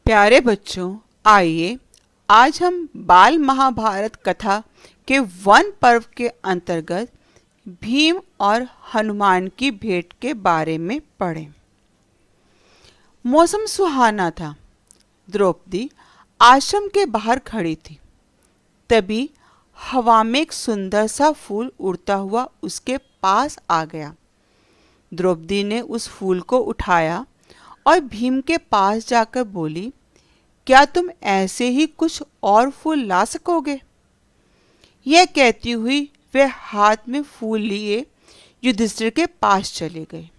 प्यारे बच्चों, आइए आज हम बाल महाभारत कथा के वन पर्व के अंतर्गत भीम और हनुमान की भेंट के बारे में पढ़ें। मौसम सुहाना था। द्रौपदी आश्रम के बाहर खड़ी थी। तभी हवा में एक सुंदर सा फूल उड़ता हुआ उसके पास आ गया। द्रौपदी ने उस फूल को उठाया और भीम के पास जाकर बोली, क्या तुम ऐसे ही कुछ और फूल ला सकोगे? यह कहती हुई वे हाथ में फूल लिए युधिष्ठिर के पास चले गए।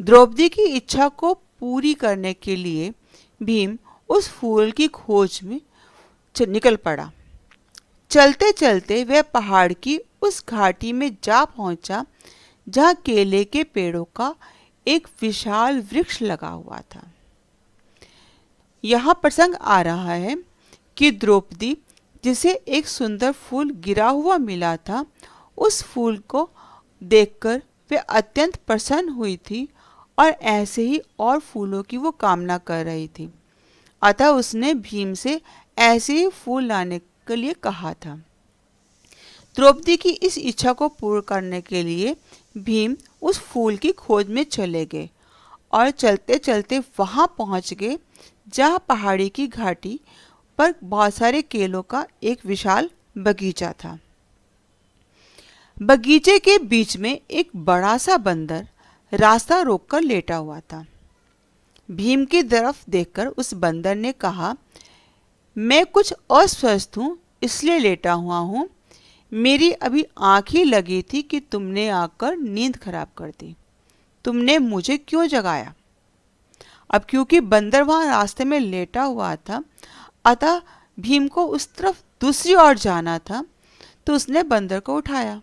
द्रौपदी की इच्छा को पूरी करने के लिए भीम उस फूल की खोज में निकल पड़ा। चलते चलते वह पहाड़ की उस घाटी में जा पहुंचा जहां केले के पेड़ों का एक विशाल वृक्ष लगा हुआ था। यहाँ प्रसंग आ रहा है कि द्रौपदी, जिसे एक सुंदर फूल गिरा हुआ मिला था, उस फूल को देखकर वे अत्यंत प्रसन्न हुई थी और ऐसे ही और फूलों की वो कामना कर रही थी। अतः उसने भीम से ऐसे ही फूल लाने के लिए कहा था। द्रौपदी की इस इच्छा को पूर्ण करने के लिए भीम उस फूल की खोज में चले गए और चलते चलते वहां पहुंच गए जहां पहाड़ी की घाटी पर बहुत सारे केलों का एक विशाल बगीचा था। बगीचे के बीच में एक बड़ा सा बंदर रास्ता रोककर लेटा हुआ था। भीम की तरफ देखकर उस बंदर ने कहा, मैं कुछ अस्वस्थ हूँ, इसलिए लेटा हुआ हूँ। मेरी अभी आँख ही लगी थी कि तुमने आकर नींद खराब कर दी। तुमने मुझे क्यों जगाया? अब क्योंकि बंदर वहां रास्ते में लेटा हुआ था, अतः भीम को उस तरफ दूसरी ओर जाना था, तो उसने बंदर को उठाया।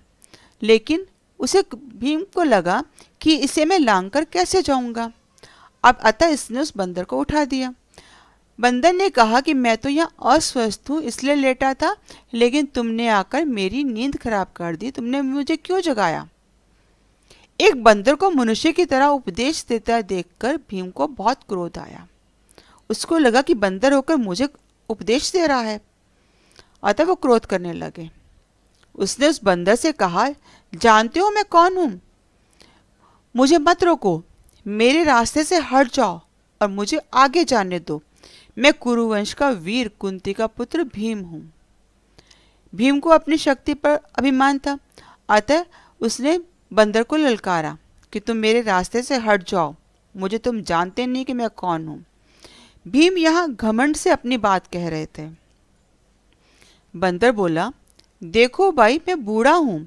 लेकिन उसे भीम को लगा कि इसे मैं लांघकर कैसे जाऊंगा। अब अतः इसने उस बंदर को उठा दिया। बंदर ने कहा कि मैं तो यहाँ अस्वस्थ हूँ, इसलिए लेटा था, लेकिन तुमने आकर मेरी नींद खराब कर दी। तुमने मुझे क्यों जगाया? एक बंदर को मनुष्य की तरह उपदेश देता देखकर भीम को बहुत क्रोध आया। उसको लगा कि बंदर होकर मुझे उपदेश दे रहा है, अतः वो क्रोध करने लगे। उसने उस बंदर से कहा, जानते हो मैं कौन हूं? मुझे मत रोको, मेरे रास्ते से हट जाओ और मुझे आगे जाने दो। मैं कुरुवंश का वीर कुंती का पुत्र भीम हूं। भीम को अपनी शक्ति पर अभिमान था, अतः उसने बंदर को ललकारा कि तुम मेरे रास्ते से हट जाओ, मुझे तुम जानते नहीं कि मैं कौन हूं। भीम यहाँ घमंड से अपनी बात कह रहे थे। बंदर बोला, देखो भाई, मैं बूढ़ा हूं,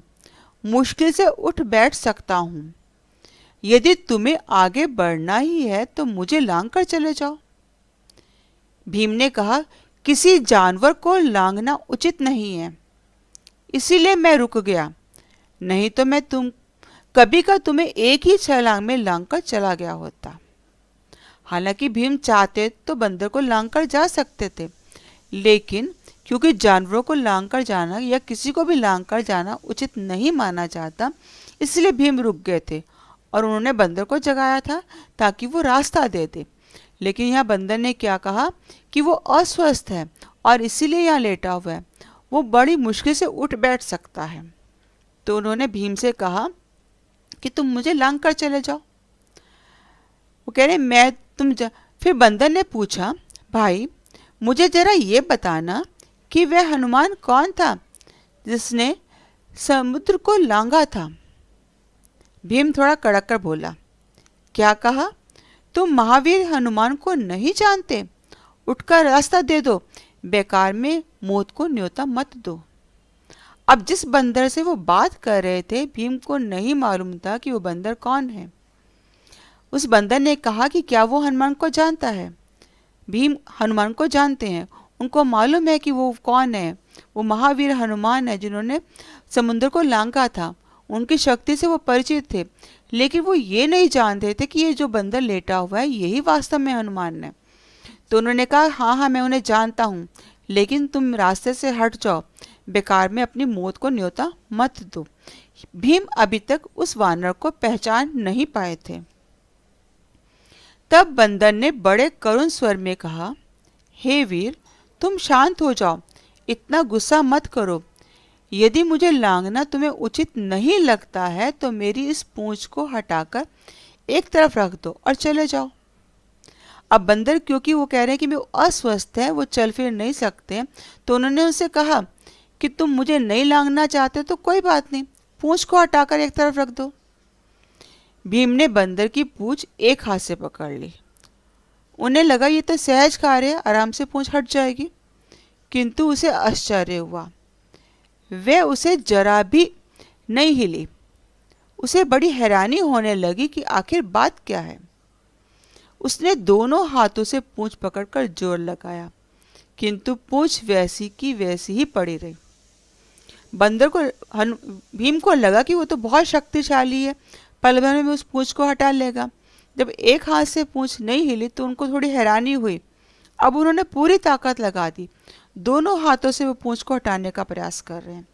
मुश्किल से उठ बैठ सकता हूं। यदि तुम्हें आगे बढ़ना ही है तो मुझे लांघ कर चले जाओ। भीम ने कहा, किसी जानवर को लांघना उचित नहीं है, इसीलिए मैं रुक गया, नहीं तो मैं कभी का तुम्हें एक ही छलांग में लांघकर चला गया होता। हालांकि भीम चाहते तो बंदर को लांघकर जा सकते थे, लेकिन क्योंकि जानवरों को लांघकर जाना या किसी को भी लांघकर जाना उचित नहीं माना जाता, इसलिए भीम रुक गए थे और उन्होंने बंदर को जगाया था ताकि वो रास्ता दे दे। लेकिन यहाँ बंदर ने क्या कहा कि वो अस्वस्थ है और इसीलिए यहाँ लेटा हुआ है, वो बड़ी मुश्किल से उठ बैठ सकता है। तो उन्होंने भीम से कहा कि तुम मुझे लांघ कर चले जाओ। वो कह रहे फिर बंदर ने पूछा, भाई मुझे जरा ये बताना कि वह हनुमान कौन था जिसने समुद्र को लांघा था? भीम थोड़ा कड़क कर बोला, क्या कहा? तुम महावीर हनुमान को नहीं जानते? उठकर रास्ता दे दो, बेकार में मौत को न्योता मत दो। अब जिस बंदर से वो बात कर रहे थे, भीम को नहीं मालूम था कि वो बंदर कौन है। उस बंदर ने कहा कि क्या वो हनुमान को जानता है? भीम हनुमान को जानते हैं, उनको मालूम है कि वो कौन है। वो महावीर हनुमान है जिन्होंने समुद्र को लांघा था, उनकी शक्ति से वो परिचित थे, लेकिन वो ये नहीं जानते थे कि ये जो बंदर लेटा हुआ है यही वास्तव में हनुमान है। तो उन्होंने कहा, हाँ मैं उन्हें जानता हूँ, लेकिन तुम रास्ते से हट जाओ, बेकार में अपनी मौत को न्योता मत दो। भीम अभी तक उस वानर को पहचान नहीं पाए थे। तब बंदर ने बड़े करुण स्वर में कहा, हे वीर, तुम शांत हो जाओ, इतना गुस्सा मत करो। यदि मुझे लांघना तुम्हें उचित नहीं लगता है तो मेरी इस पूंछ को हटाकर एक तरफ रख दो और चले जाओ। अब बंदर, क्योंकि वो कह रहे हैं कि मैं अस्वस्थ है, वो चल फिर नहीं सकते, तो उन्होंने उनसे कहा कि तुम मुझे नहीं लांघना चाहते तो कोई बात नहीं, पूंछ को हटाकर एक तरफ रख दो। भीम ने बंदर की पूंछ एक हाथ से पकड़ ली। उन्हें लगा ये तो सहज कार्य है, आराम से पूंछ हट जाएगी, किंतु उसे आश्चर्य हुआ। वह उसे जरा भी नहीं हिली। उसे बड़ी हैरानी होने लगी कि आखिर बात क्या है। उसने दोनों हाथों से पूंछ पकड़कर जोर लगाया, किंतु पूंछ वैसी की वैसी ही पड़ी रही। बंदर को भीम को लगा कि वो तो बहुत शक्तिशाली है, पल भर में उस पूंछ को हटा लेगा। जब एक हाथ से पूंछ नहीं हिली तो उनको थोड़ी हैरानी हुई। अब उन्होंने पूरी ताकत लगा दी, दोनों हाथों से वो पूंछ को हटाने का प्रयास कर रहे हैं।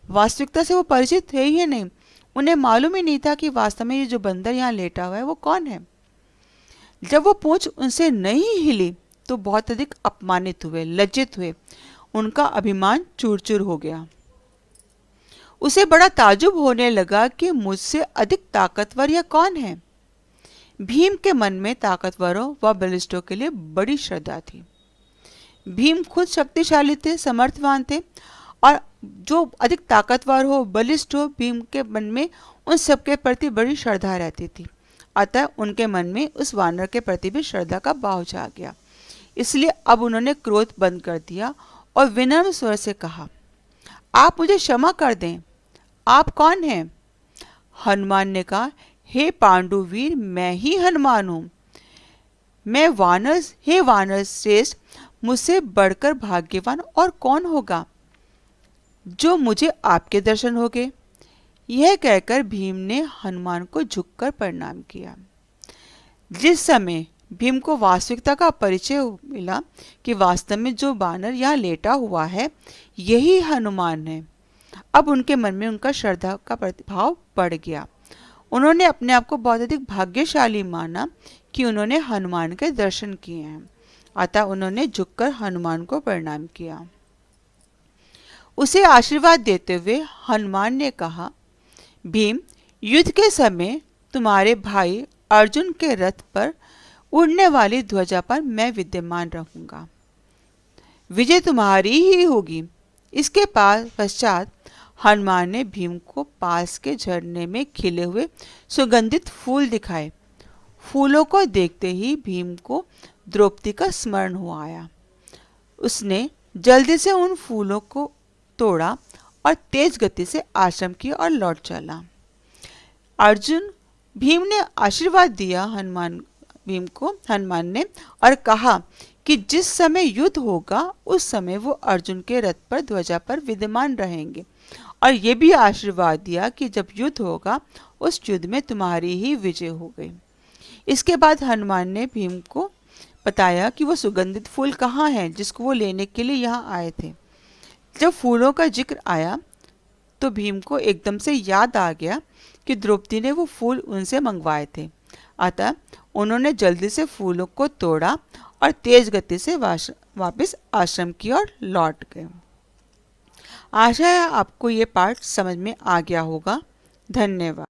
वास्तविकता से वो परिचित थे ही नहीं, उन्हें मालूम ही नहीं था कि वास्तव में ये जो बंदर यहाँ लेटा हुआ है वो कौन है। जब वो पूंछ उनसे नहीं हिली तो बहुत अधिक अपमानित हुए, लज्जित हुए, उनका अभिमान चूर चूर हो गया। उसे बड़ा ताज्जुब होने लगा कि मुझसे अधिक ताकतवर यह कौन है। भीम के मन में ताकतवरों व बलिष्ठों के लिए बड़ी श्रद्धा थी। भीम खुद शक्तिशाली थे, समर्थवान थे, और जो अधिक ताकतवर हो, बलिष्ठ हो, भीम के मन में उन सबके प्रति बड़ी श्रद्धा रहती थी। अतः उनके मन में उस वानर के प्रति भी श्रद्धा का भाव जाग गया। इसलिए अब उन्होंने क्रोध बंद कर दिया और विनम्र स्वर से कहा, आप मुझे क्षमा कर दें, आप कौन हैं? हनुमान ने कहा, हे पांडुवीर, मैं ही हनुमान हूं। मैं वानर, हे वानर श्रेष्ठ, मुझसे बढ़कर भाग्यवान और कौन होगा जो मुझे आपके दर्शन होगे। यह कहकर भीम ने हनुमान को झुककर प्रणाम किया। जिस समय भीम को वास्तविकता का परिचय मिला कि वास्तव में जो वानर यहाँ लेटा हुआ है यही हनुमान है, अब उनके मन में उनका श्रद्धा का प्रतिभाव बढ़ गया। उन्होंने अपने आप को बहुत अधिक भाग्यशाली माना कि उन्होंने हनुमान के दर्शन किए हैं। अतः उन्होंने झुककर हनुमान को प्रणाम किया। उसे आशीर्वाद देते हुए हनुमान ने कहा, भीम, युद्ध के समय तुम्हारे भाई अर्जुन के रथ पर उड़ने वाली ध्वजा पर मैं विद्यमान रहूंगा। विजय तुम्हारी ही होगी। इसके पश्चात हनुमान ने भीम को पास के झरने में खिले हुए सुगंधित फूल दिखाए। फूलों को देखते ही भीम को द्रौपदी का स्मरण हो आया। उसने जल्दी से उन फूलों को तोड़ा और तेज गति से आश्रम की ओर लौट चला। अर्जुन, भीम ने आशीर्वाद दिया हनुमान ने और कहा कि जिस समय युद्ध होगा उस समय वो अर्जुन के रथ पर ध्वजा पर विद्यमान रहेंगे, और ये भी आशीर्वाद दिया कि जब युद्ध होगा उस युद्ध में तुम्हारी ही विजय हो गई। इसके बाद हनुमान ने भीम को बताया कि वो सुगंधित फूल कहाँ हैं जिसको वो लेने के लिए यहाँ आए थे। जब फूलों का जिक्र आया तो भीम को एकदम से याद आ गया कि द्रौपदी ने वो फूल उनसे मंगवाए थे। अतः उन्होंने जल्दी से फूलों को तोड़ा और तेज गति से वापस आश्रम की ओर लौट गए। आशा है आपको ये पाठ समझ में आ गया होगा। धन्यवाद।